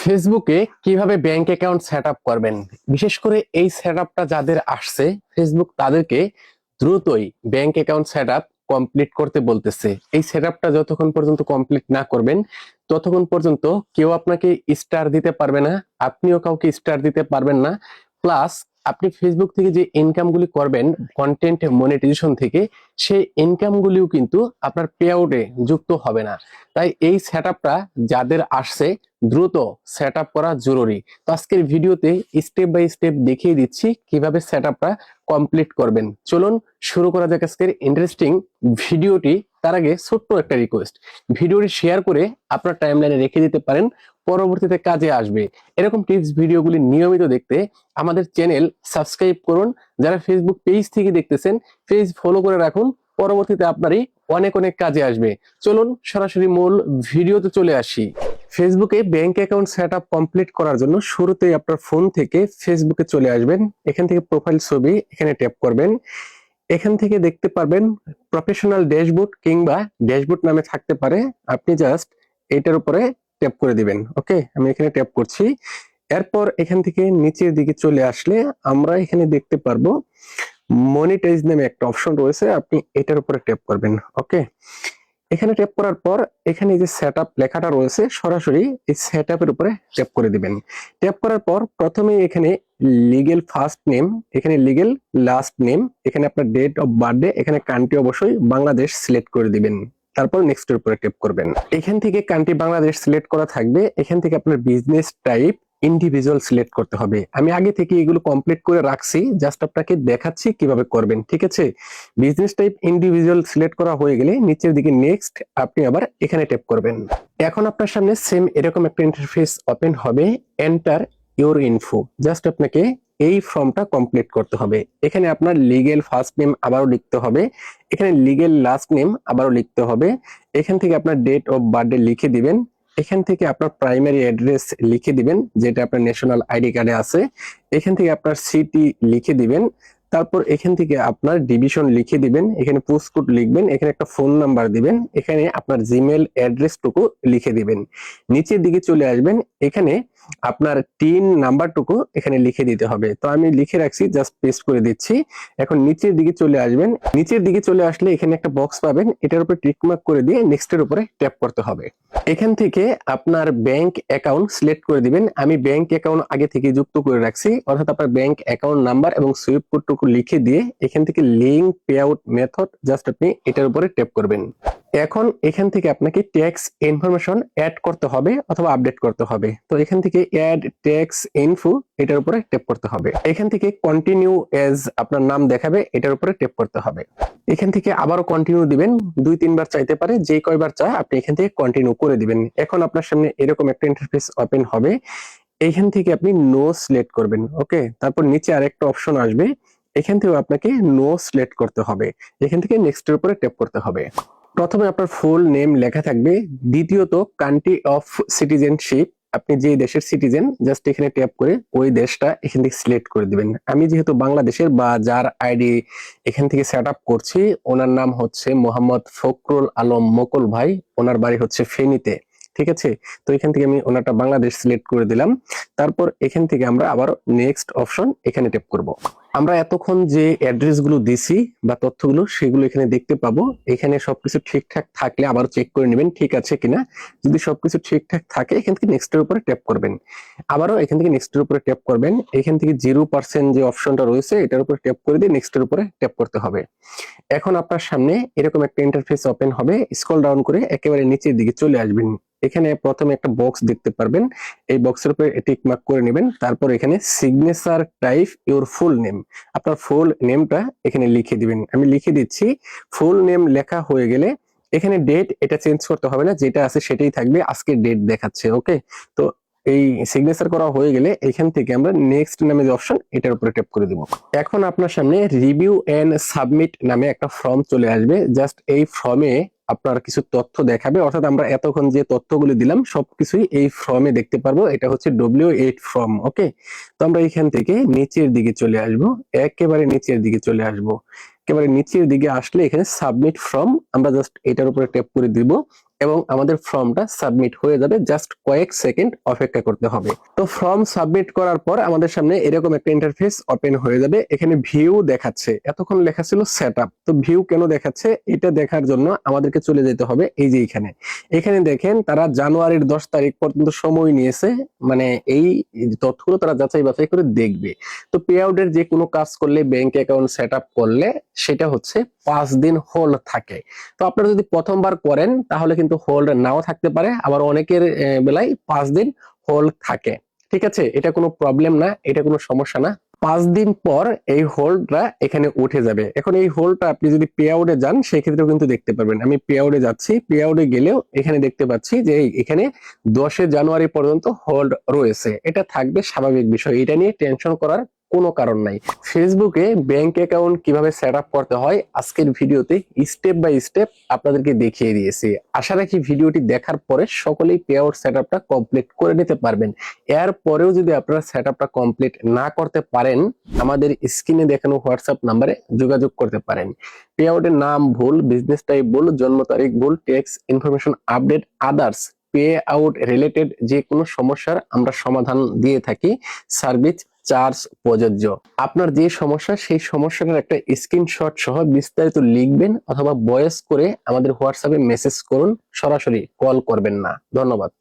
ফেসবুকে কিভাবে bank account set up করবেন, বিশেষ করে এই সেট আপটা যাদের আসছে ফেসবুক তাদেরকে দ্রুতই bank account set up complete করতে বলতেছে। এই সেট আপটা যতক্ষণ পর্যন্ত কমপ্লিট না করবেন ততক্ষণ পর্যন্ত কেউ আপনাকে স্টার দিতে পারবে না, আপনিও কাউকে স্টার দিতে পারবেন না। প্লাস আপনি ফেসবুক থেকে যে ইনকাম গুলি করবেন কন্টেন্ট মনিটাইজেশন থেকে, সেই ইনকাম গুলিও কিন্তু আপনার পে আউটে যুক্ত হবে না। তাই এই সেট আপটা যাদের আসছে দ্রুত সেট আপ করা জরুরি। তো আজকের ভিডিওতে স্টেপ বাই স্টেপ দেখিয়ে দিচ্ছি কিভাবে সেট আপটা কমপ্লিট করবেন। চলুন শুরু করা যাক আজকের ইন্টারেস্টিং ভিডিওটি। তার আগে ছোট্ট একটা রিকোয়েস্ট, ভিডিওটি শেয়ার করে আপনার টাইমলাইনে রেখে দিতে পারেন, পরবর্তীতে কাজে আসবে। এরকম টিপস ভিডিওগুলি নিয়মিত দেখতে আমাদের চ্যানেল সাবস্ক্রাইব করুন। যারা ফেসবুক পেজ থেকে দেখতেছেন পেজ ফলো করে রাখুন, পরবর্তীতে আপনারই অনেক অনেক কাজে আসবে। চলুন সরাসরি মূল ভিডিওতে চলে আসি। ফেসবুকে bank account set up complete করার জন্য শুরুতেই আপনার ফোন থেকে ফেসবুকে চলে আসবেন। এখান থেকে প্রোফাইল ছবি এখানে ট্যাপ করবেন। এখান থেকে দেখতে পারবেন প্রফেশনাল ড্যাশবোর্ড কিংবা ড্যাশবোর্ড নামে থাকতে পারে, আপনি জাস্ট এটার উপরে ট্যাপ করে দিবেন। ওকে, আমি এখানে ট্যাপ করছি। এরপর এখান থেকে নিচের দিকে চলে আসলে আমরা এখানে দেখতে পারবো মনিটাইজ নামে একটা অপশন রয়েছে, আপনি এটার উপরে ট্যাপ করবেন। ওকে, এখানে ট্যাপ করার পর এখানে যে সেটআপ লেখাটা রয়েছে সরাসরি এই সেটআপের উপরে ট্যাপ করে দিবেন। ট্যাপ করার পর প্রথমে এখানে লিগ্যাল ফার্স্ট নেম, এখানে লিগ্যাল লাস্ট নেম, এখানে আপনার ডেট অফ বার্থডে, এখানে কান্ট্রি অবশ্যই বাংলাদেশ সিলেক্ট করে দিবেন। তারপর নেক্সট এর উপরে ট্যাপ করবেন। এখান থেকে কান্ট্রি বাংলাদেশ সিলেক্ট করা থাকবে। এখান থেকে আপনার বিজনেস টাইপ ইন্ডিভিজুয়াল সিলেক্ট করতে হবে। আমি আগে থেকে এগুলো কমপ্লিট করে রাখছি, জাস্ট আপনাকে দেখাচ্ছি কিভাবে করবেন। ঠিক আছে, বিজনেস টাইপ ইন্ডিভিজুয়াল সিলেক্ট করা হয়ে গেলে নিচের দিকে নেক্সট আপনি আবার এখানে ট্যাপ করবেন। এখন আপনার সামনে সেম এরকম একটা ইন্টারফেস ওপেন হবে, এন্টার ইওর ইনফো। জাস্ট আপনাকে এই ফর্মটা কমপ্লিট করতে হবে। এখানে আপনার লিগ্যাল ফার্স্ট নেম আবারও লিখতে হবে, এখানে লিগ্যাল লাস্ট নেম আবারও লিখতে হবে। এখান থেকে আপনার ডেট অফ বার্থডে লিখে দিবেন। এখান থেকে আপনার প্রাইমারি অ্যাড্রেস লিখে দিবেন যেটা আপনার ন্যাশনাল আইডি কার্ডে আছে। এখান থেকে আপনার সিটি লিখে দিবেন। তারপর এখান থেকে আপনার ডিভিশন লিখে দিবেন, এখানে পোস্টকোড লিখবেন, এখানে একটা ফোন নাম্বার দিবেন, এখানে আপনার জিমেল অ্যাড্রেসটুকু লিখে দিবেন। নিচের দিকে চলে আসবেন, এখানে আপনার টিন নাম্বারটুকু এখানে লিখে দিতে হবে। তো আমি লিখে রাখছি, জাস্ট পেস্ট করে দিচ্ছি। এখন নিচের দিকে চলে আসবেন, নিচের দিকে চলে আসলে এখানে একটা বক্স পাবেন, এটার উপরে টিক মার্ক করে দিয়ে নেক্সট এর উপরে ট্যাপ করতে হবে। এখান থেকে আপনার ব্যাংক অ্যাকাউন্ট সিলেক্ট করে দিবেন। আমি ব্যাংক অ্যাকাউন্ট আগে থেকে যুক্ত করে রাখছি, অর্থাৎ আপনার ব্যাংক অ্যাকাউন্ট নাম্বার এবং সুইফট কোডটুকু লিখে দিয়ে এখান থেকে link pay out method just আপনি এটার উপরে ট্যাপ করবেন। এখন এখান থেকে আপনাকে ট্যাক্স ইনফরমেশন অ্যাড করতে হবে অথবা আপডেট করতে হবে। তো এখান থেকে অ্যাড ট্যাক্স ইনফো এটার উপরে ট্যাপ করতে হবে। এখান থেকে কন্টিনিউ এজ আপনার নাম দেখাবে, এটার উপরে ট্যাপ করতে হবে। এখান থেকে আবারও কন্টিনিউ দিবেন, 2-3 বার চাইতে পারে, যে কয়বার চায় আপনি এখান থেকে কন্টিনিউ করে দিবেন। এখন আপনার সামনে এরকম একটা ইন্টারফেস ওপেন হবে, এইখান থেকে আপনি নো সিলেক্ট করবেন। ওকে, তারপর নিচে আরেকটা অপশন আসবে, এখান থেকে আপনাকে নো সিলেক্ট করতে হবে। এখান থেকে নেক্সট এর উপরে ট্যাপ করতে হবে। প্রথমে আপনার ফুল নেম লেখা থাকবে, দ্বিতীয়ত কান্ট্রি অফ সিটিজেনশিপ, আপনি যে দেশের সিটিজেন জাস্ট এখানে ট্যাপ করে ওই দেশটা এখান থেকে সিলেক্ট করে দিবেন। আমি যেহেতু বাংলাদেশের বা যার আইডি এখান থেকে সেট আপ করছি ওনার নাম হচ্ছে মোহাম্মদ ফখরুল আলম মকল ভাই, ওনার বাড়ি হচ্ছে ফেনীতে। ঠিক আছে, তো এখান থেকে আমি ওনারটা বাংলাদেশ সিলেক্ট করে দিলাম। তারপর এখান থেকে আমরা আবার নেক্সট অপশন এখানে ট্যাপ করব। আমরা এতক্ষণ যে অ্যাড্রেস গুলো দিছি বা তথ্যগুলো সেগুলো এখানে দেখতে পাবো। এখানে সবকিছু ঠিকঠাক থাকলে আবার চেক করে নেবেন ঠিক আছে কিনা। যদি সবকিছু ঠিকঠাক থাকে এখান থেকে নেক্সট এর উপরে ট্যাপ করবেন। আবারও এখান থেকে নেক্সট এর উপরে ট্যাপ করবেন। এখান থেকে 0% যে অপশনটা রয়েছে এটার উপরে ট্যাপ করে দিয়ে নেক্সট এর উপরে ট্যাপ করতে হবে। এখন আপনার সামনে এরকম একটা ইন্টারফেস ওপেন হবে, স্ক্রল ডাউন করে একেবারে নিচের দিকে চলে আসবেন। এখানে প্রথমে একটা বক্স দেখতে পারবেন, এই বক্সের উপরে টিক মার্ক করে নেবেন। তারপর এখানে signature type your full name, আপনার ফুল নেমটা এখানে লিখে দিবেন। আমি লিখে দিচ্ছি। ফুল নেম লেখা হয়ে গেলে এখানে ডেট এটা চেঞ্জ করতে হবে না, যেটা আছে সেটাই থাকবে, আজকে ডেট দেখাচ্ছে। ওকে, তো এই সিগনেচার করা হয়ে গেলে এখান থেকে আমরা নেক্সট নামে যে অপশন এটার উপরে ট্যাপ করে দিব। এখন আপনার সামনে রিভিউ এন্ড সাবমিট নামে একটা ফর্ম চলে আসবে। জাস্ট এই ফর্মে আপনার কিছু তথ্য দেখাবে, অর্থাৎ আমরা এতক্ষণ যে তথ্যগুলো দিলাম সবকিছুই এই ফর্মে দেখতে পারবো। এটা হচ্ছে W8 ফর্ম। ওকে, তো আমরা এখান থেকে নিচের দিকে চলে আসব, একেবারে নিচের দিকে চলে আসব। একেবারে নিচের দিকে আসলে এখানে সাবমিট ফর্ম, আমরা জাস্ট এটার উপরে ট্যাপ করে দিব। এবং আমাদের ফর্মটা সাবমিট হয়ে যাবে। জাস্ট কয়েক সেকেন্ড অপেক্ষা করতে হবে। তো ফর্ম সাবমিট করার পর আমাদের সামনে এরকম একটা ইন্টারফেস ওপেন হয়ে যাবে। এখানে ভিউ দেখাচ্ছে, এতক্ষণ লেখা ছিল সেটআপ। তো ভিউ কেন দেখাচ্ছে এটা দেখার জন্য আমাদেরকে চলে যেতে হবে এই যে এখানে। এখানে দেখেন তারা জানুয়ারির 10 তারিখ পর্যন্ত সময় নিয়েছে, মানে এই তথ্যগুলো তারা যাচাই বাছাই করে দেখবে। তো পে আউটের যে কোনো কাজ করলে, ব্যাংক অ্যাকাউন্ট সেট আপ করলে সেটা হচ্ছে 5 দিন হোল্ড থাকে। তো আপনারা যদি প্রথমবার করেন তাহলে কিন্তু হোল্ড নাও থাকতে পারে, আবার অনেকের বেলায় 5 দিন হোল্ড থাকে। ঠিক আছে, এটা কোনো প্রবলেম না, এটা কোনো সমস্যা না। 5 দিন পর এই হোল্ডটা এখানে উঠে যাবে। এখন এই হোল্ডটা আপনি যদি পে আউটে যান সেক্ষেত্রেও কিন্তু দেখতে পারবেন। আমি পে আউটে যাচ্ছি, পে আউটে গেলেও এখানে দেখতে পাচ্ছি যে এখানে 10 জানুয়ারি পর্যন্ত হোল্ড রয়েছে। এটা থাকবে, স্বাভাবিক বিষয়, এটা নিয়ে টেনশন করার কোনো কারণ নাই। ফেসবুকে ব্যাংক অ্যাকাউন্ট কিভাবে সেট আপ করতে হয় আজকের ভিডিওতে স্টেপ বাই স্টেপ আপনাদেরকে দেখিয়ে দিয়েছি। আশা রাখি ভিডিওটি দেখার পরে সকলেই পে আউট সেট আপটা কমপ্লিট করে নিতে পারবেন। এর পরেও যদি আপনারা সেট আপটা কমপ্লিট না করতে পারেন, আমাদের স্ক্রিনে দেখানো হোয়াটসঅ্যাপ নাম্বারে যোগাযোগ করতে পারেন। পে আউটের নাম ভুল, বিজনেস টাইপ ভুল, জন্ম তারিখ ভুল, tax information update, others pay out related যে কোনো সমস্যার আমরা সমাধান দিয়ে থাকি। সার্ভিস চার্জ প্রযোজ্য। আপনার যে সমস্যা সেই সমস্যাটার একটা স্ক্রিনশট সহ বিস্তারিত লিখবেন অথবা ভয়েস করে আমাদের হোয়াটসঅ্যাপে মেসেজ করুন, সরাসরি কল করবেন না। ধন্যবাদ।